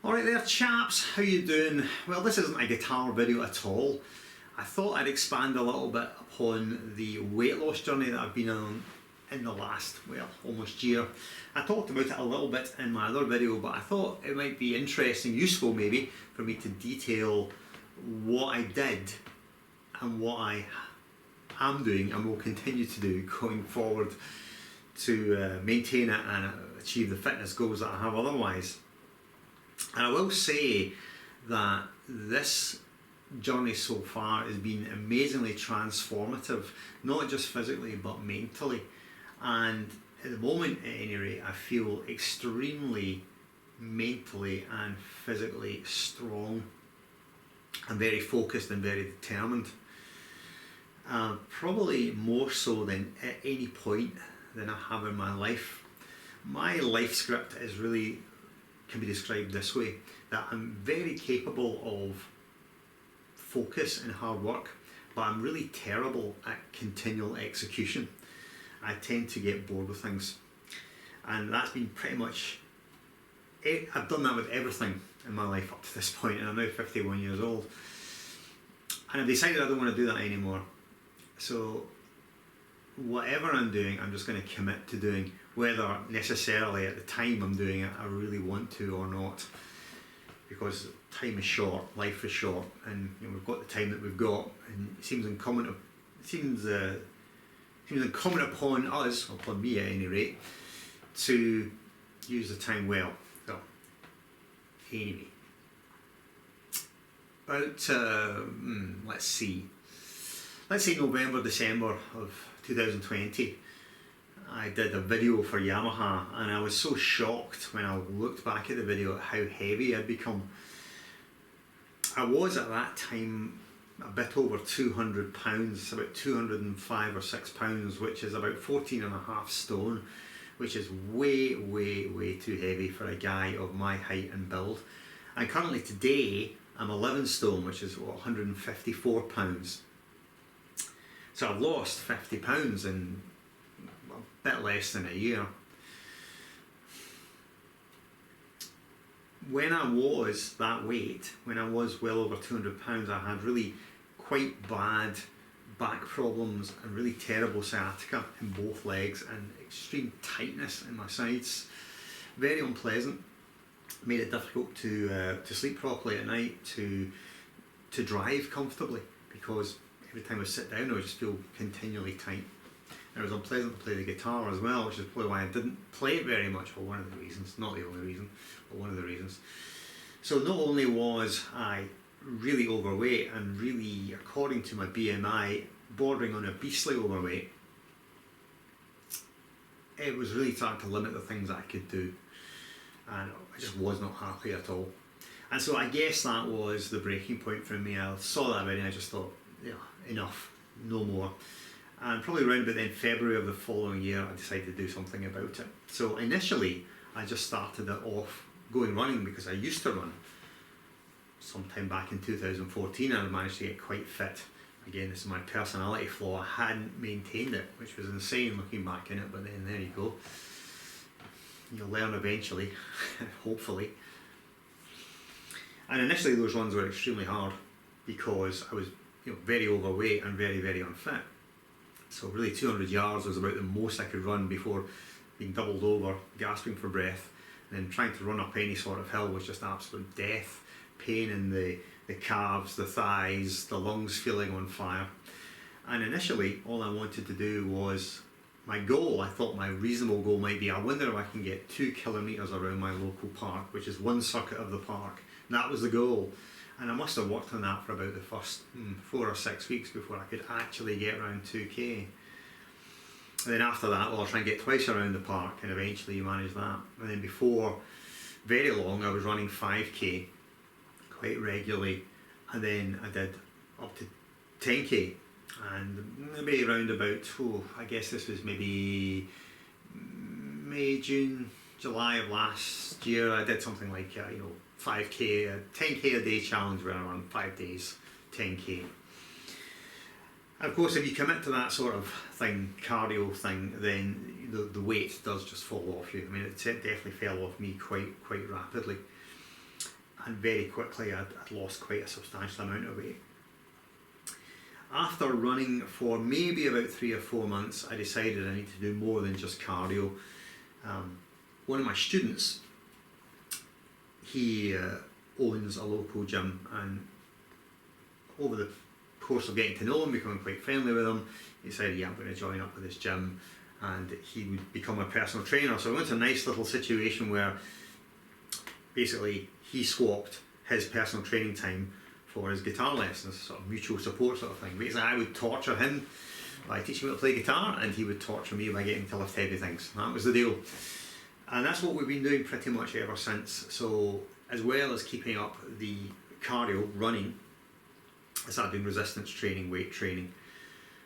Alright there chaps, how you doing? Well, this isn't a guitar video at all. I thought I'd expand a little bit upon the weight loss journey that I've been on in the last, well, almost year. I talked about it a little bit in my other video, but I thought it might be interesting, useful maybe, for me to detail what I did and what I am doing and will continue to do going forward to maintain it and achieve the fitness goals that I have otherwise. And I will say that this journey so far has been amazingly transformative, not just physically but mentally. And at the moment, at any rate, I feel extremely mentally and physically strong. I'm very focused and very determined. Probably more so than at any point than I have in my life. My life script is really can be described this way, that I'm very capable of focus and hard work, but I'm really terrible at continual execution. I tend to get bored with things, and that's been pretty much it. I've done that with everything in my life up to this point, and I'm now 51 years old, and I've decided I don't want to do that anymore. So whatever I'm doing, I'm just going to commit to doing, whether necessarily at the time I'm doing it I really want to or not, because time is short, life is short, and we've got the time that we've got, and it seems incumbent upon us, upon me at any rate, to use the time well. So anyway, about let's say November, December of 2020, I did a video for Yamaha, and I was so shocked when I looked back at the video at how heavy I'd become. I was at that time a bit over 200 pounds, about 205 or 6 pounds, which is about 14.5 stone, which is way too heavy for a guy of my height and build. And currently today I'm 11 stone, which is 154 pounds. So I've lost 50 pounds in a bit less than a year. When I was that weight, when I was well over 200 pounds, I had really quite bad back problems and really terrible sciatica in both legs and extreme tightness in my sides. Very unpleasant. Made it difficult to sleep properly at night, to drive comfortably, because every time I sit down I would just feel continually tight. It was unpleasant to play the guitar as well, which is probably why I didn't play it very much, or one of the reasons, not the only reason, but one of the reasons. So not only was I really overweight and really, according to my BMI, bordering on a beastly overweight, it was really starting to limit the things that I could do, and I just was not happy at all. And so I guess that was the breaking point for me. I saw that video and I just thought, yeah, enough, no more. And probably around about then February of the following year I decided to do something about it. So initially I just started it off going running, because I used to run sometime back in 2014 and I managed to get quite fit. Again, this is my personality flaw, I hadn't maintained it, which was insane looking back in it, but then there you go. You'll learn eventually, hopefully. And initially those runs were extremely hard because I was very overweight and very unfit. So really 200 yards was about the most I could run before being doubled over, gasping for breath, and then trying to run up any sort of hill was just absolute death. Pain in the calves, the thighs, the lungs feeling on fire. And initially all I wanted to do was, my goal, I thought my reasonable goal might be, I wonder if I can get 2 kilometres around my local park, which is one circuit of the park. And that was the goal. And I must have worked on that for about the first 4 or 6 weeks before I could actually get around 2k. And then after that, well, I'll try and get twice around the park, and eventually you manage that. And then before very long, I was running 5k quite regularly, and then I did up to 10k. And maybe around about, I guess this was maybe May, June, July of last year, I did something like 5k, 10k a day challenge where I run 5 days, 10k. And of course, if you commit to that sort of thing, cardio thing, then the weight does just fall off you. I mean, it definitely fell off me quite rapidly. and very quickly I'd lost quite a substantial amount of weight. After running for maybe about 3 or 4 months, I decided I need to do more than just cardio. One of my students, he owns a local gym, and over the course of getting to know him, becoming quite friendly with him, he decided, yeah, I'm going to join up with this gym, and he would become a personal trainer. So I went to a nice little situation where basically he swapped his personal training time for his guitar lessons, sort of mutual support sort of thing. Basically, I would torture him by teaching him how to play guitar, and he would torture me by getting to lift heavy things. That was the deal. And that's what we've been doing pretty much ever since. So as well as keeping up the cardio, running, I started doing resistance training, weight training,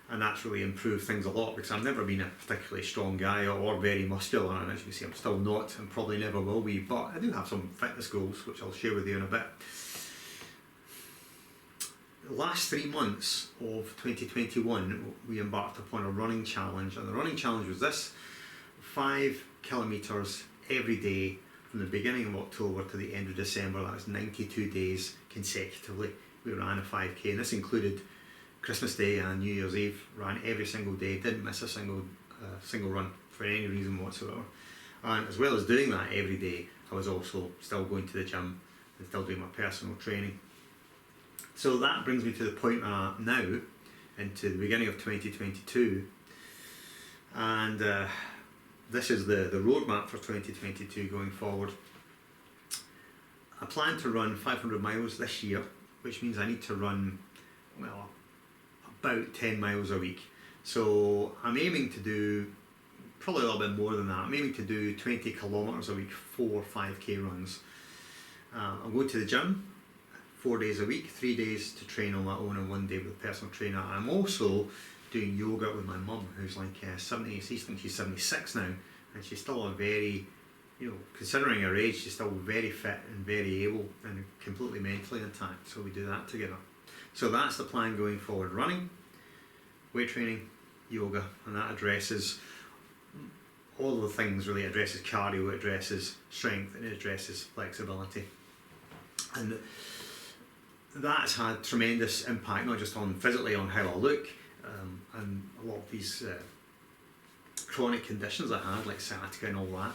and that's really improved things a lot, because I've never been a particularly strong guy or very muscular, and as you can see I'm still not and probably never will be, but I do have some fitness goals which I'll share with you in a bit. The last 3 months of 2021 we embarked upon a running challenge, and the running challenge was this: 5 kilometres every day from the beginning of October to the end of December. That was 92 days consecutively. We ran a 5k, and this included Christmas Day and New Year's Eve. Ran every single day, didn't miss a single run for any reason whatsoever. And as well as doing that every day, I was also still going to the gym and still doing my personal training. So that brings me to the point I'm at now, into the beginning of 2022, and this is the roadmap for 2022 going forward. I plan to run 500 miles this year, which means I need to run, well, about 10 miles a week. So I'm aiming to do probably a little bit more than that. I'm aiming to do 20 kilometres a week, 4 5k runs. I'm going to the gym 4 days a week, 3 days to train on my own and 1 day with a personal trainer. I'm also doing yoga with my mum, who's like 70, I think she's 76 now, and she's still a very, considering her age, she's still very fit and very able and completely mentally intact, so we do that together. So that's the plan going forward: running, weight training, yoga, and that addresses all of the things really. It addresses cardio, it addresses strength, and it addresses flexibility. And that's had tremendous impact, not just on physically on how I look, and a lot of these chronic conditions I had, like sciatica and all that,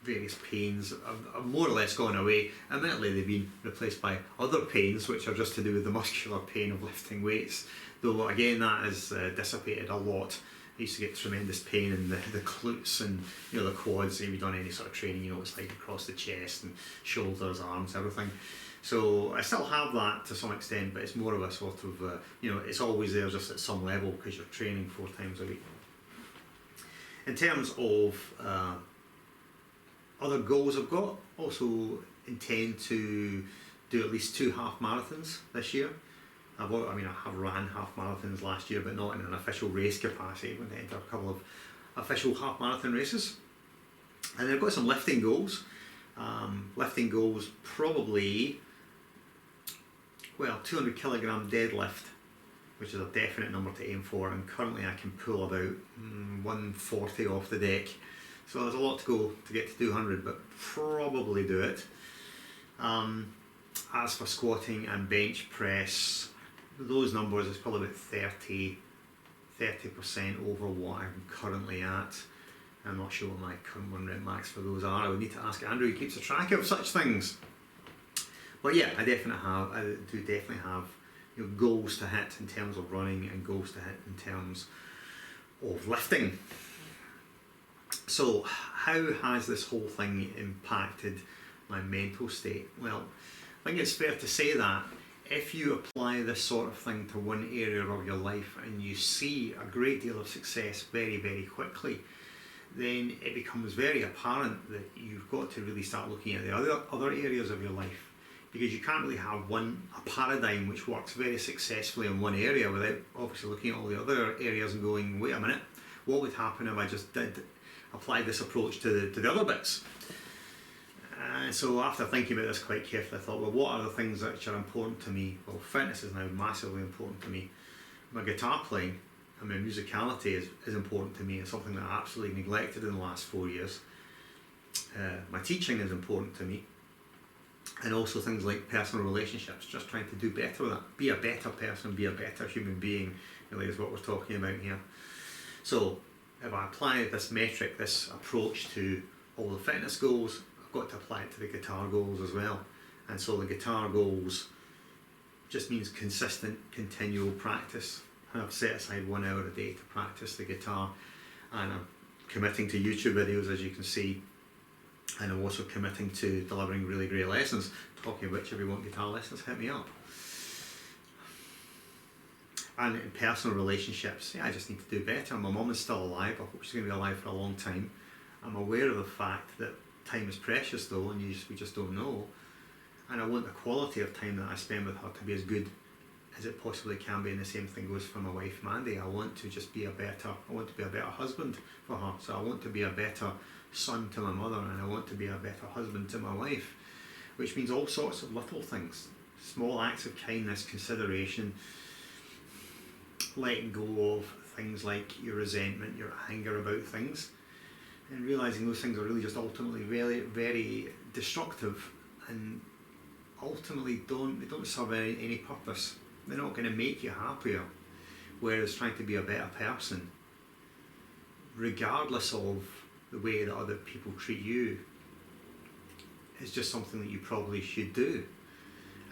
various pains, have more or less gone away. Admittedly, they've been replaced by other pains, which are just to do with the muscular pain of lifting weights, though again that has dissipated a lot. I used to get tremendous pain in the glutes and the quads. If you've done any sort of training, it's like across the chest and shoulders, arms, everything. So I still have that to some extent, but it's more of a sort of, it's always there just at some level because you're training 4 times a week. In terms of other goals I've got, also intend to do at least 2 half marathons this year. I have ran half marathons last year, but not in an official race capacity. I'm going to enter a couple of official half marathon races. And I've got some lifting goals. Lifting goals probably, 200 kilogram deadlift, which is a definite number to aim for, and currently I can pull about 140 off the deck. So there's a lot to go to get to 200, but probably do it. As for squatting and bench press, those numbers is probably about 30% over what I'm currently at. I'm not sure what my current 1 rep max for those are. I would need to ask Andrew, he keeps a track of such things. But yeah, I do definitely have goals to hit in terms of running and goals to hit in terms of lifting. So how has this whole thing impacted my mental state? Well, I think it's fair to say that if you apply this sort of thing to one area of your life and you see a great deal of success very, very quickly, then it becomes very apparent that you've got to really start looking at the other areas of your life, because you can't really have a paradigm which works very successfully in one area without obviously looking at all the other areas and going, wait a minute, what would happen if I just did apply this approach to the other bits? So after thinking about this quite carefully, I thought, well, what are the things that are important to me? Well, fitness is now massively important to me. My guitar playing and my musicality is important to me. It's something that I absolutely neglected in the last 4 years. My teaching is important to me. And also things like personal relationships, just trying to do better with that. Be a better person, be a better human being, really is what we're talking about here. So if I apply this metric, this approach to all the fitness goals, I've got to apply it to the guitar goals as well. And so the guitar goals just means consistent, continual practice. And I've set aside 1 hour a day to practice the guitar, and I'm committing to YouTube videos, as you can see, and I'm also committing to delivering really great lessons. Talking of which, if you want guitar lessons, hit me up. And in personal relationships, yeah, I just need to do better. My mum is still alive. I hope she's going to be alive for a long time. I'm aware of the fact that time is precious though, and we just don't know. And I want the quality of time that I spend with her to be as good as it possibly can be, and the same thing goes for my wife Mandy. I want to be a better husband for her. So I want to be a better son to my mother, and I want to be a better husband to my wife, which means all sorts of little things, small acts of kindness, consideration, letting go of things like your resentment, your anger about things, and realising those things are really just ultimately very, very destructive, and ultimately they don't serve any purpose. They're not going to make you happier. Whereas trying to be a better person, regardless of the way that other people treat you, is just something that you probably should do.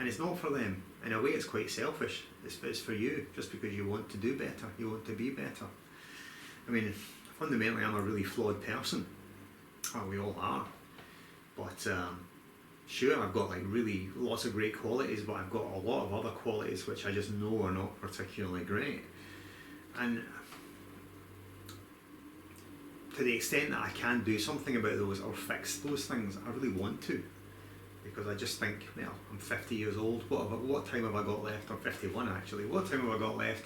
And it's not for them. In a way, it's quite selfish. It's for you, just because you want to do better, you want to be better. I mean, fundamentally, I'm a really flawed person. Well, we all are. But sure, I've got like really lots of great qualities, but I've got a lot of other qualities which I just know are not particularly great. And to the extent that I can do something about those or fix those things, I really want to. Because I just think, well, I'm 50 years old, what time have I got left? I'm 51 actually, what time have I got left?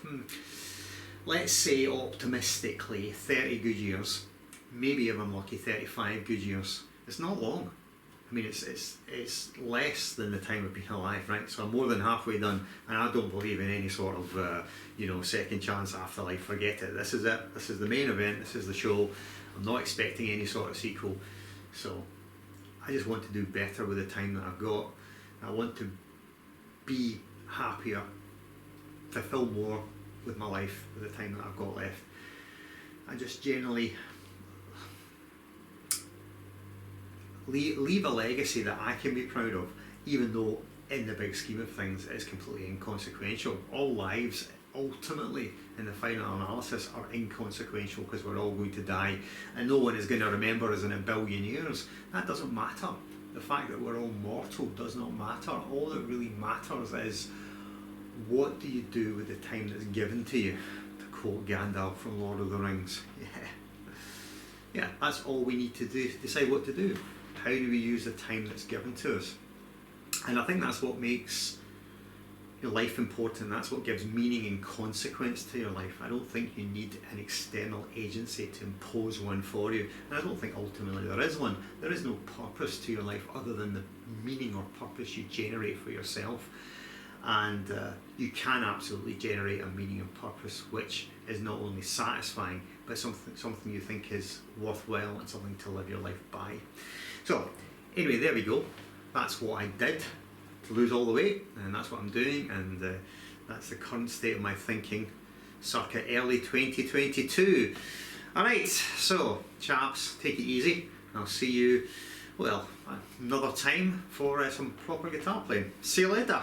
Let's say optimistically 30 good years, maybe if I'm lucky 35 good years. It's not long. I mean, it's less than the time of being alive, right? So I'm more than halfway done, and I don't believe in any sort of, second chance afterlife. Forget it. This is it. This is the main event. This is the show. I'm not expecting any sort of sequel. So I just want to do better with the time that I've got. I want to be happier, fulfill more with my life with the time that I've got left. And just generally leave a legacy that I can be proud of, even though in the big scheme of things it's completely inconsequential. All lives ultimately in the final analysis are inconsequential, because we're all going to die and no one is going to remember us in 1 billion years. That doesn't matter. The fact that we're all mortal does not matter. All that really matters is, what do you do with the time that's given to you, to quote Gandalf from Lord of the Rings. Yeah, that's all we need to do, decide what to do. How do we use the time that's given to us? And I think that's what makes your life important. That's what gives meaning and consequence to your life. I don't think you need an external agency to impose one for you. And I don't think ultimately there is one. There is no purpose to your life other than the meaning or purpose you generate for yourself. And you can absolutely generate a meaning and purpose which is not only satisfying, but something you think is worthwhile and something to live your life by. So anyway, there we go. That's what I did to lose all the weight, and that's what I'm doing, and that's the current state of my thinking circa early 2022. Alright, so chaps, take it easy. I'll see you, well, another time for some proper guitar playing. See you later.